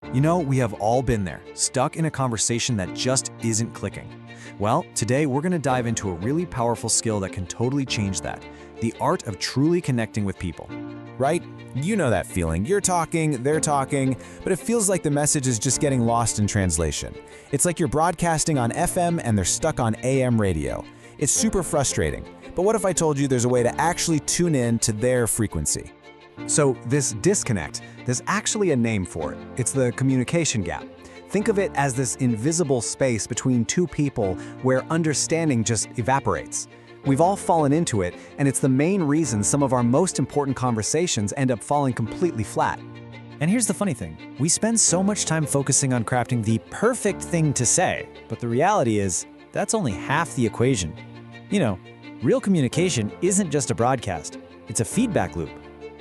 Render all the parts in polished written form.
You know, we have all been there, stuck in a conversation that just isn't clicking. Well, today we're going to dive into a really powerful skill that can totally change that, the art of truly connecting with people. Right? You know that feeling. You're talking, they're talking, but it feels like the message is just getting lost in translation. It's like you're broadcasting on FM and they're stuck on AM radio. It's super frustrating. But what if I told you there's a way to actually tune in to their frequency? So this disconnect, there's actually a name for it. It's the communication gap. Think of it as this invisible space between two people where understanding just evaporates. We've all fallen into it, and it's the main reason some of our most important conversations end up falling completely flat. And here's the funny thing, we spend so much time focusing on crafting the perfect thing to say, but the reality is, that's only half the equation. You know, real communication isn't just a broadcast, it's a feedback loop.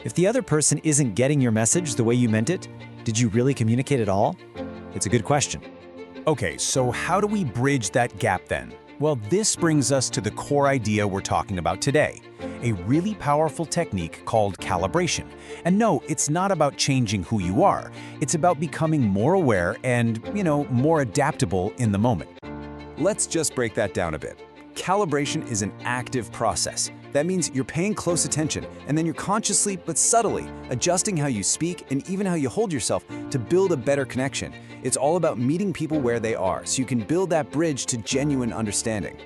If the other person isn't getting your message the way you meant it, did you really communicate at all? It's a good question. Okay, so how do we bridge that gap then? Well, this brings us to the core idea we're talking about today, a really powerful technique called calibration. And no, it's not about changing who you are. It's about becoming more aware and, more adaptable in the moment. Let's just break that down a bit. Calibration is an active process. That means you're paying close attention, and then you're consciously but subtly adjusting how you speak and even how you hold yourself to build a better connection. It's all about meeting people where they are, so you can build that bridge to genuine understanding.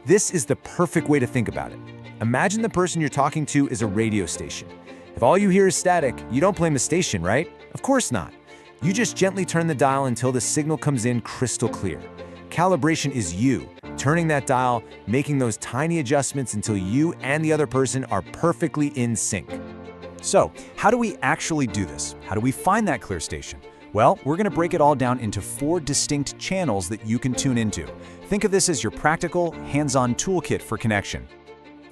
This is the perfect way to think about it. Imagine the person you're talking to is a radio station. If all you hear is static, you don't blame the station, right? Of course not. You just gently turn the dial until the signal comes in crystal clear. Calibration is you, turning that dial, making those tiny adjustments until you and the other person are perfectly in sync. So, how do we actually do this? How do we find that clear station? Well, we're going to break it all down into 4 distinct channels that you can tune into. Think of this as your practical, hands-on toolkit for connection.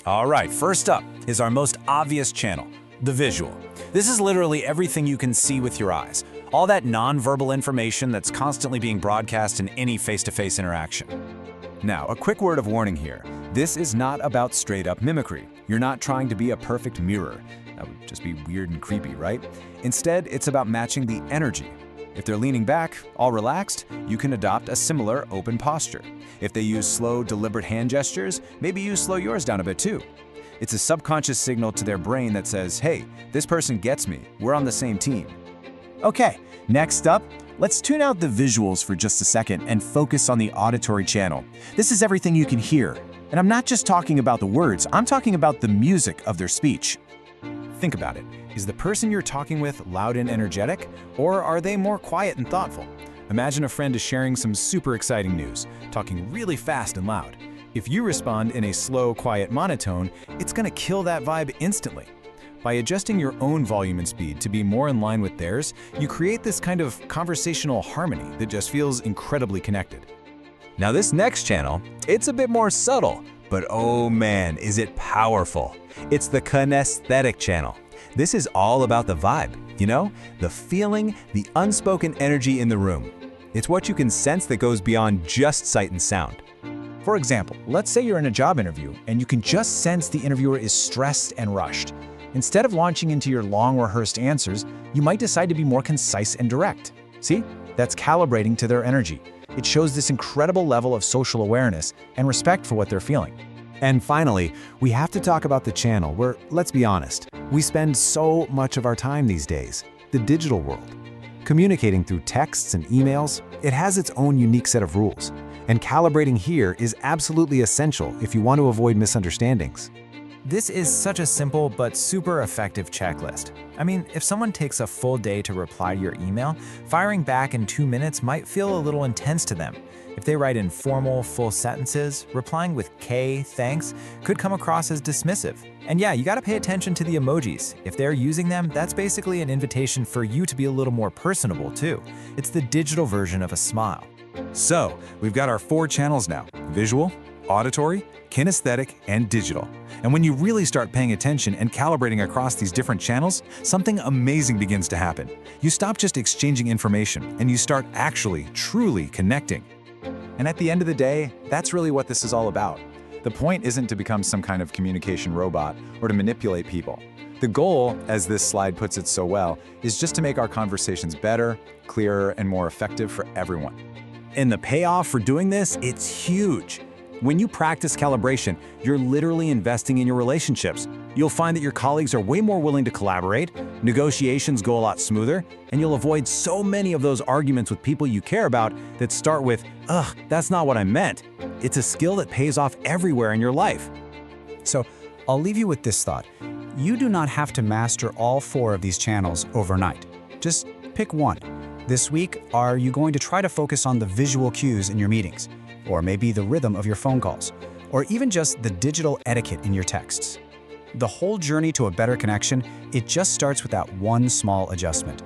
All right, first up is our most obvious channel, the visual. This is literally everything you can see with your eyes. All that non-verbal information that's constantly being broadcast in any face-to-face interaction. Now, a quick word of warning here. This is not about straight-up mimicry. You're not trying to be a perfect mirror. That would just be weird and creepy, right? Instead, it's about matching the energy. If they're leaning back, all relaxed, you can adopt a similar open posture. If they use slow, deliberate hand gestures, maybe you slow yours down a bit too. It's a subconscious signal to their brain that says, hey, this person gets me, we're on the same team. Okay, next up, let's tune out the visuals for just a second and focus on the auditory channel. This is everything you can hear. And I'm not just talking about the words, I'm talking about the music of their speech. Think about it. Is the person you're talking with loud and energetic, or are they more quiet and thoughtful? Imagine a friend is sharing some super exciting news, talking really fast and loud. If you respond in a slow, quiet monotone, it's going to kill that vibe instantly. By adjusting your own volume and speed to be more in line with theirs, you create this kind of conversational harmony that just feels incredibly connected. Now this next channel, it's a bit more subtle, but oh man, is it powerful. It's the kinesthetic channel. This is all about the vibe, the feeling, the unspoken energy in the room. It's what you can sense that goes beyond just sight and sound. For example, let's say you're in a job interview and you can just sense the interviewer is stressed and rushed. Instead of launching into your long rehearsed answers, you might decide to be more concise and direct. See? That's calibrating to their energy. It shows this incredible level of social awareness and respect for what they're feeling. And finally, we have to talk about the channel where, let's be honest, we spend so much of our time these days, the digital world. Communicating through texts and emails, it has its own unique set of rules. And calibrating here is absolutely essential if you want to avoid misunderstandings. This is such a simple but super effective checklist. I mean, if someone takes a full day to reply to your email, firing back in 2 minutes might feel a little intense to them. If they write in formal, full sentences, replying with K, thanks, could come across as dismissive. And yeah, you gotta pay attention to the emojis. If they're using them, that's basically an invitation for you to be a little more personable too. It's the digital version of a smile. So, we've got our 4 channels now: visual, auditory, kinesthetic, and digital. And when you really start paying attention and calibrating across these different channels, something amazing begins to happen. You stop just exchanging information, and you start actually, truly connecting. And at the end of the day, that's really what this is all about. The point isn't to become some kind of communication robot or to manipulate people. The goal, as this slide puts it so well, is just to make our conversations better, clearer, and more effective for everyone. And the payoff for doing this, it's huge. When you practice calibration, you're literally investing in your relationships. You'll find that your colleagues are way more willing to collaborate, negotiations go a lot smoother, and you'll avoid so many of those arguments with people you care about that start with, "Ugh, that's not what I meant." It's a skill that pays off everywhere in your life. So I'll leave you with this thought. You do not have to master all 4 of these channels overnight. Just pick one. This week, are you going to try to focus on the visual cues in your meetings? Or maybe the rhythm of your phone calls? Or even just the digital etiquette in your texts? The whole journey to a better connection, it just starts with that one small adjustment.